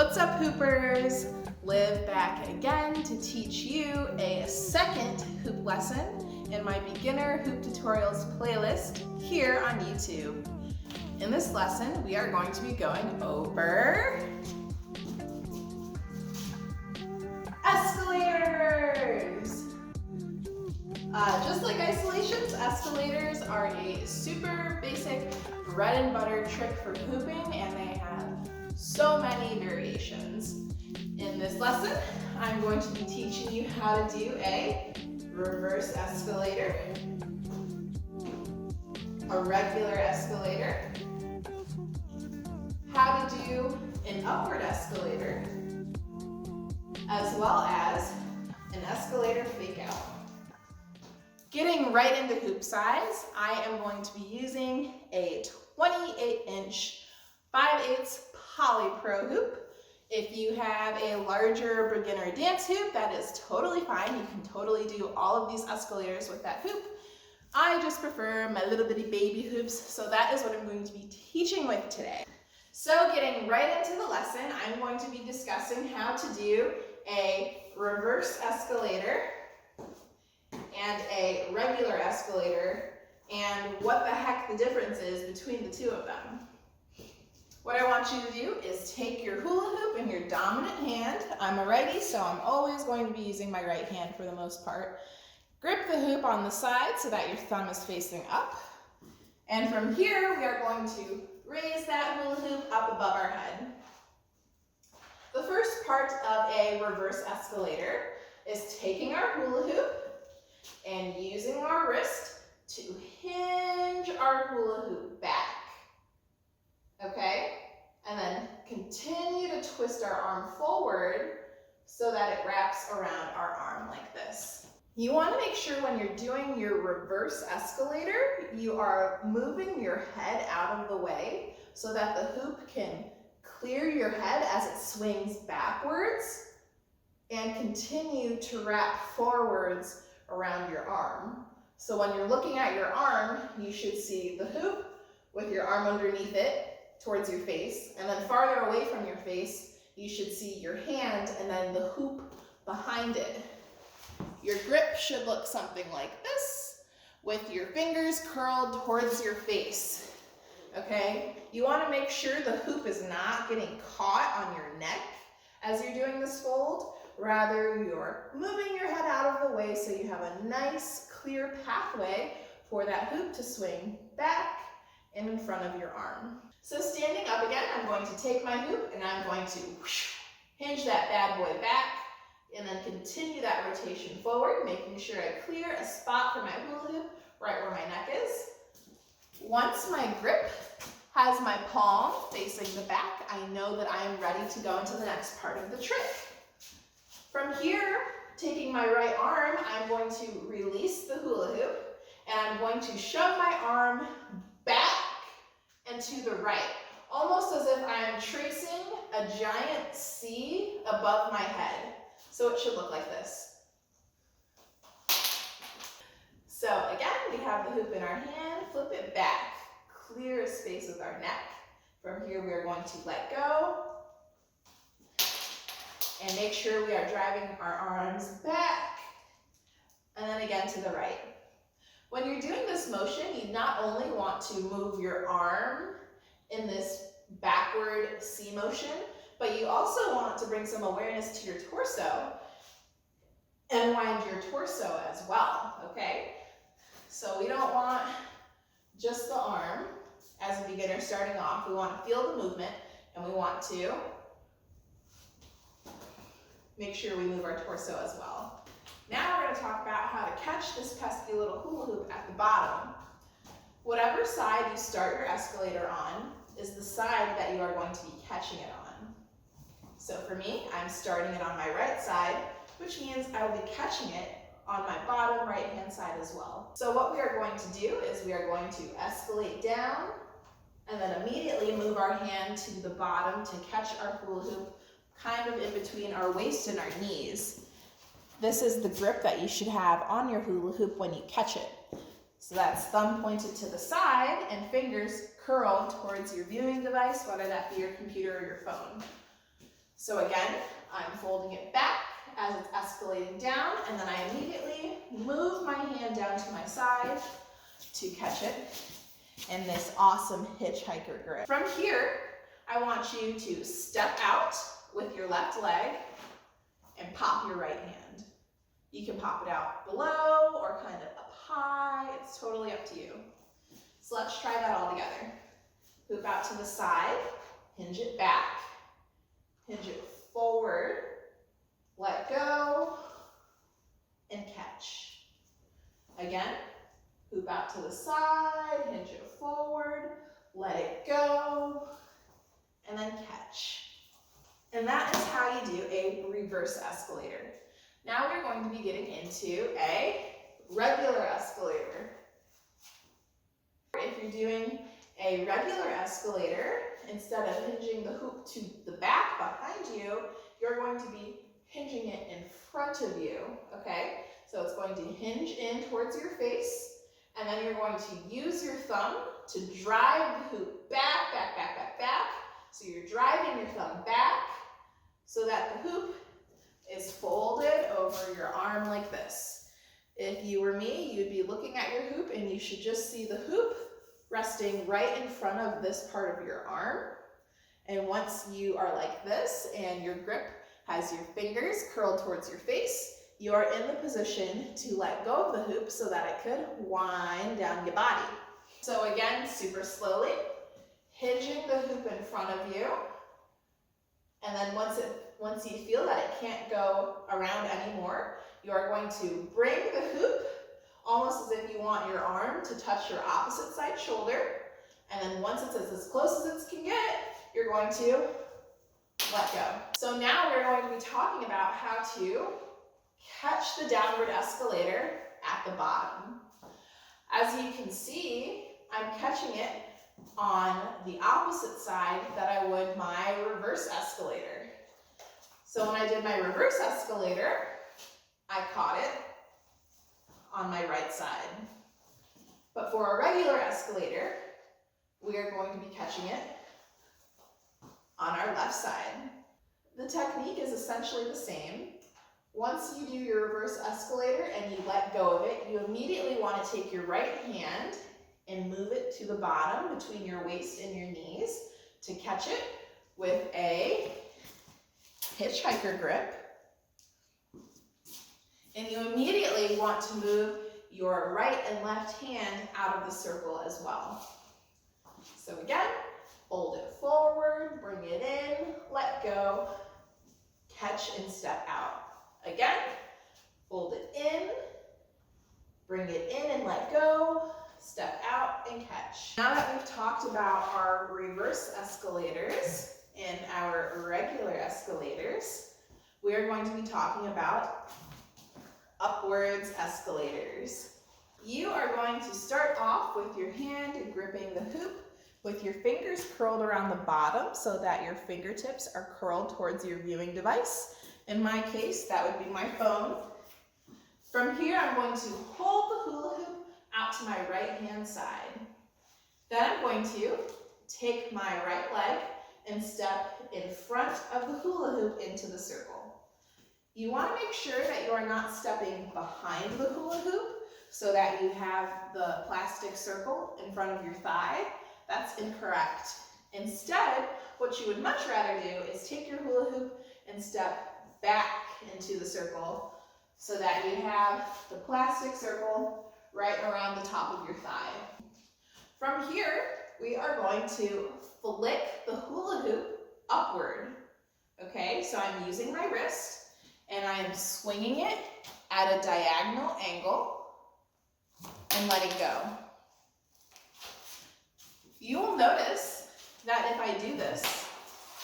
What's up, Hoopers? Liv back again to teach you a second hoop lesson in my beginner hoop tutorials playlist here on YouTube. In this lesson, we are going to be going over escalators. Just like isolations, escalators are a super basic bread and butter trick for hooping, and they have so many variations. In this lesson, I'm going to be teaching you how to do a reverse escalator, a regular escalator, how to do an upward escalator, as well as an escalator fake out. Getting right into hoop size, I am going to be using a 28-inch 5/8 Poly Pro hoop. If you have a larger beginner dance hoop, that is totally fine. You can totally do all of these escalators with that hoop. I just prefer my little bitty baby hoops, so that is what I'm going to be teaching with today. So getting right into the lesson, I'm going to be discussing how to do a reverse escalator and a regular escalator, and what the heck the difference is between the two of them. What I want you to do is take your hula hoop in your dominant hand. I'm a righty, so I'm always going to be using my right hand for the most part. Grip the hoop on the side so that your thumb is facing up. And from here, we are going to raise that hula hoop up above our head. The first part of a reverse escalator is taking our hula hoop and using our wrist to hinge our hula hoop back. Okay? And then continue to twist our arm forward so that it wraps around our arm like this. You want to make sure when you're doing your reverse escalator, you are moving your head out of the way so that the hoop can clear your head as it swings backwards and continue to wrap forwards around your arm. So when you're looking at your arm, you should see the hoop with your arm underneath it towards your face, and then farther away from your face, you should see your hand and then the hoop behind it. Your grip should look something like this, with your fingers curled towards your face, okay? You want to make sure the hoop is not getting caught on your neck as you're doing this fold. Rather, you're moving your head out of the way so you have a nice, clear pathway for that hoop to swing back and in front of your arm. So standing up again, I'm going to take my hoop and I'm going to hinge that bad boy back and then continue that rotation forward, making sure I clear a spot for my hula hoop right where my neck is. Once my grip has my palm facing the back, I know that I am ready to go into the next part of the trick. From here, taking my right arm, I'm going to release the hula hoop and I'm going to shove my arm back and to the right, almost as if I am tracing a giant C above my head. So it should look like this. So again, we have the hoop in our hand, flip it back, clear a space with our neck. From here, we are going to let go and make sure we are driving our arms back, and then again to the right. When you're doing this motion, you not only want to move your arm in this backward C motion, but you also want to bring some awareness to your torso and wind your torso as well, okay? So we don't want just the arm as a beginner starting off. We want to feel the movement, and we want to make sure we move our torso as well. Now we're going to talk about how to catch this pesky little hula hoop at the bottom. Whatever side you start your escalator on is the side that you are going to be catching it on. So for me, I'm starting it on my right side, which means I will be catching it on my bottom right-hand side as well. So what we are going to do is we are going to escalate down and then immediately move our hand to the bottom to catch our hula hoop kind of in between our waist and our knees. This is the grip that you should have on your hula hoop when you catch it. So that's thumb pointed to the side and fingers curled towards your viewing device, whether that be your computer or your phone. So again, I'm folding it back as it's escalating down, and then I immediately move my hand down to my side to catch it in this awesome hitchhiker grip. From here, I want you to step out with your left leg and pop your right hand. You can pop it out below or kind of up high. It's totally up to you. So let's try that all together. Hoop out to the side, hinge it back, hinge it forward, let go, and catch. Again, hoop out to the side, hinge it forward, let it go, and then catch. And that is how you do a reverse escalator. Now we're going to be getting into a regular escalator. If you're doing a regular escalator, instead of hinging the hoop to the back behind you, you're going to be hinging it in front of you, okay? So it's going to hinge in towards your face, and then you're going to use your thumb to drive the hoop back, back, back, back, back. So you're driving your thumb back so that the hoop is folded over your arm like this. If you were me, you'd be looking at your hoop and you should just see the hoop resting right in front of this part of your arm. And once you are like this and your grip has your fingers curled towards your face, you are in the position to let go of the hoop so that it could wind down your body. So again, super slowly, hinging the hoop in front of you. And then once you feel that it can't go around anymore, you are going to bring the hoop almost as if you want your arm to touch your opposite side shoulder. And then once it's as close as it can get, you're going to let go. So now we're going to be talking about how to catch the downward escalator at the bottom. As you can see, I'm catching it on the opposite side that I would my reverse escalator. So when I did my reverse escalator, I caught it on my right side. But for a regular escalator, we are going to be catching it on our left side. The technique is essentially the same. Once you do your reverse escalator and you let go of it, you immediately want to take your right hand and move it to the bottom between your waist and your knees to catch it with a hitchhiker grip. And you immediately want to move your right and left hand out of the circle as well. So again, fold it forward, bring it in, let go, catch and step out. Again, fold it in, bring it in and let go, step out and catch. Now that we've talked about our reverse escalators and our regular escalators, we are going to be talking about upwards escalators. You are going to start off with your hand gripping the hoop with your fingers curled around the bottom so that your fingertips are curled towards your viewing device. In my case, that would be my phone. From here, I'm going to hold the hula hoop out to my right hand side. Then I'm going to take my right leg and step in front of the hula hoop into the circle. You want to make sure that you are not stepping behind the hula hoop so that you have the plastic circle in front of your thigh. That's incorrect. Instead, what you would much rather do is take your hula hoop and step back into the circle so that you have the plastic circle right around the top of your thigh. From here, we are going to flick the hula hoop upward. Okay, so I'm using my wrist and I am swinging it at a diagonal angle and letting go. You will notice that if I do this,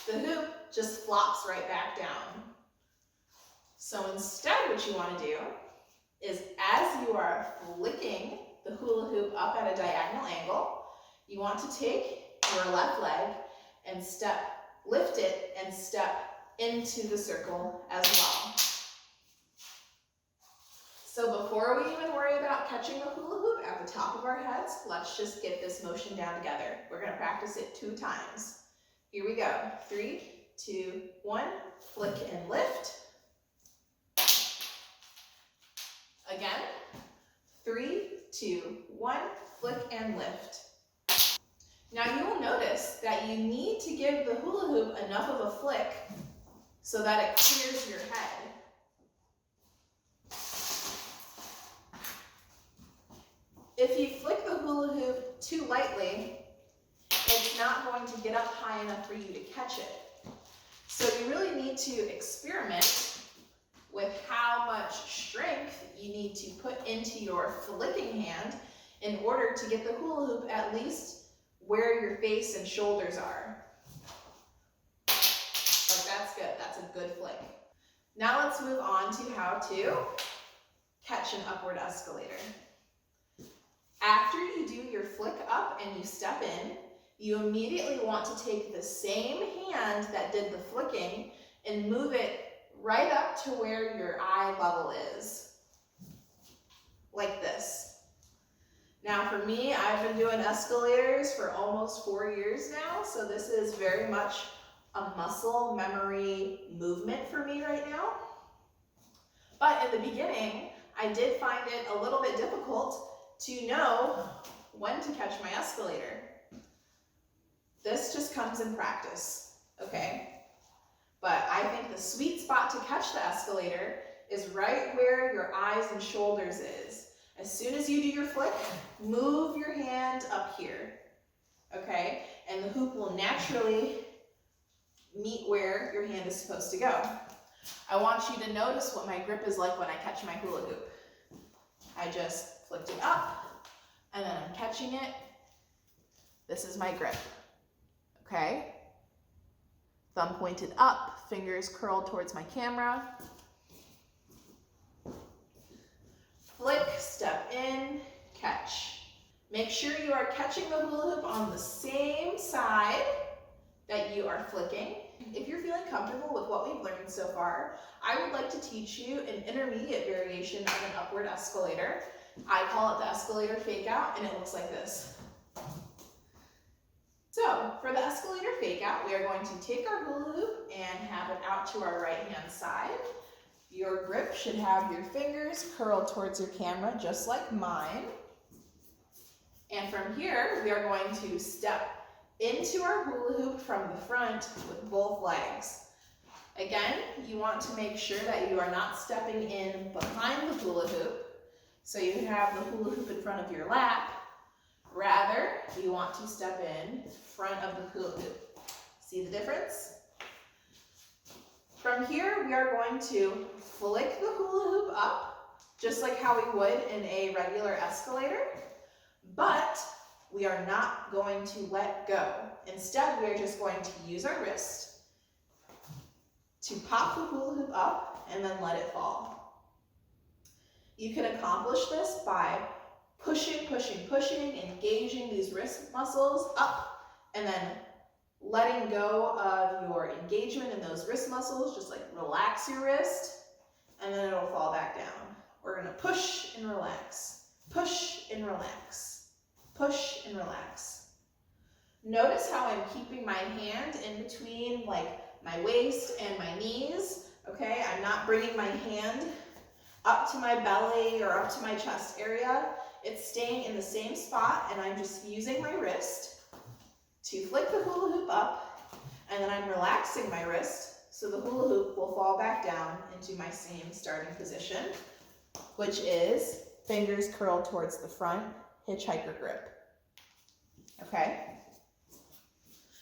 the hoop just flops right back down. So instead, what you want to do is as you are flicking the hula hoop up at a diagonal angle, you want to take your left leg and lift it and step into the circle as well. So before we even worry about catching the hula hoop at the top of our heads, let's just get this motion down together. We're going to practice it 2 times. Here we go. 3, 2, 1, flick and lift. Again, 3, 2, 1, flick and lift. Now you will notice that you need to give the hula hoop enough of a flick so that it clears your head. If you flick the hula hoop too lightly, it's not going to get up high enough for you to catch it. So you really need to experiment with how much strength you need to put into your flicking hand in order to get the hula hoop at least where your face and shoulders are. Like, that's good, that's a good flick. Now let's move on to how to catch an upward escalator. After you do your flick up and you step in, you immediately want to take the same hand that did the flicking and move it right up to where your eye level is. Like this. Now for me, I've been doing escalators for almost 4 years now, so this is very much a muscle memory movement for me right now. But in the beginning, I did find it a little bit difficult to know when to catch my escalator. This just comes in practice, okay? But I think the sweet spot to catch the escalator is right where your eyes and shoulders is. As soon as you do your flick, move your hand up here, okay? And the hoop will naturally meet where your hand is supposed to go. I want you to notice what my grip is like when I catch my hula hoop. I just flicked it up, and then I'm catching it. This is my grip, okay? Thumb pointed up, fingers curled towards my camera. Flick, step in, catch. Make sure you are catching the hula hoop on the same side that you are flicking. If you're feeling comfortable with what we've learned so far, I would like to teach you an intermediate variation of an upward escalator. I call it the escalator fake out, and it looks like this. So for the escalator fake out, we are going to take our hula hoop and have it out to our right hand side. Your grip should have your fingers curled towards your camera, just like mine. And from here, we are going to step into our hula hoop from the front with both legs. Again, you want to make sure that you are not stepping in behind the hula hoop, so you have the hula hoop in front of your lap. Rather, you want to step in front of the hula hoop. See the difference? From here, we are going to flick the hula hoop up, just like how we would in a regular escalator, but we are not going to let go. Instead, we are just going to use our wrist to pop the hula hoop up and then let it fall. You can accomplish this by pushing, pushing, pushing, engaging these wrist muscles up, and then letting go of your engagement in those wrist muscles. Just like relax your wrist, and then it'll fall back down. We're gonna push and relax, push and relax, push and relax. Notice how I'm keeping my hand in between like my waist and my knees, okay? I'm not bringing my hand up to my belly or up to my chest area. It's staying in the same spot, and I'm just using my wrist to flick the hula hoop up, and then I'm relaxing my wrist so the hula hoop will fall back down into my same starting position, which is fingers curled towards the front, hitchhiker grip. Okay?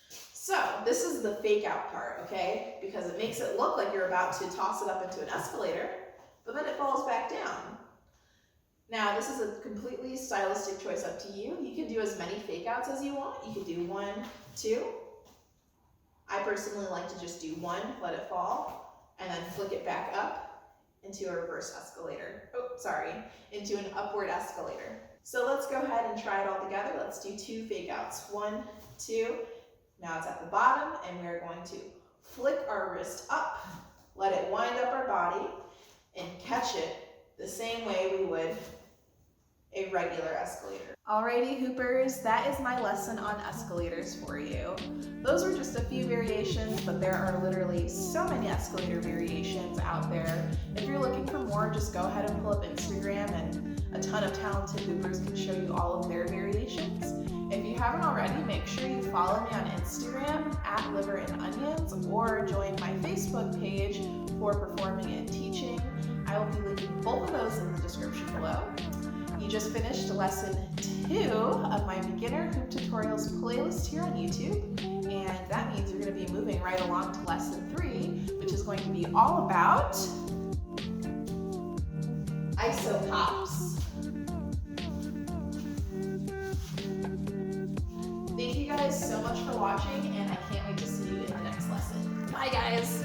So this is the fake out part, okay? Because it makes it look like you're about to toss it up into an escalator, but then it falls back down. Now, this is a completely stylistic choice up to you. You can do as many fake outs as you want. You can do 1, 2. I personally like to just do 1, let it fall, and then flick it back up into a reverse escalator. Into an upward escalator. So let's go ahead and try it all together. Let's do 2 fake outs. 1, 2. Now it's at the bottom, and we're going to flick our wrist up, let it wind up our body, and catch it the same way we would a regular escalator. Alrighty hoopers, that is my lesson on escalators for you. Those were just a few variations, but there are literally so many escalator variations out there. If you're looking for more, just go ahead and pull up Instagram and a ton of talented hoopers can show you all of their variations. If you haven't already, make sure you follow me on Instagram at Liver and Onions or join my Facebook page for performing and teaching. I will be linking both of those in the description below. You just finished lesson 2 of my beginner hoop tutorials playlist here on YouTube, and that means you're going to be moving right along to lesson 3, which is going to be all about iso pops. Thank you guys so much for watching, and I can't wait to see you in the next lesson. Bye guys!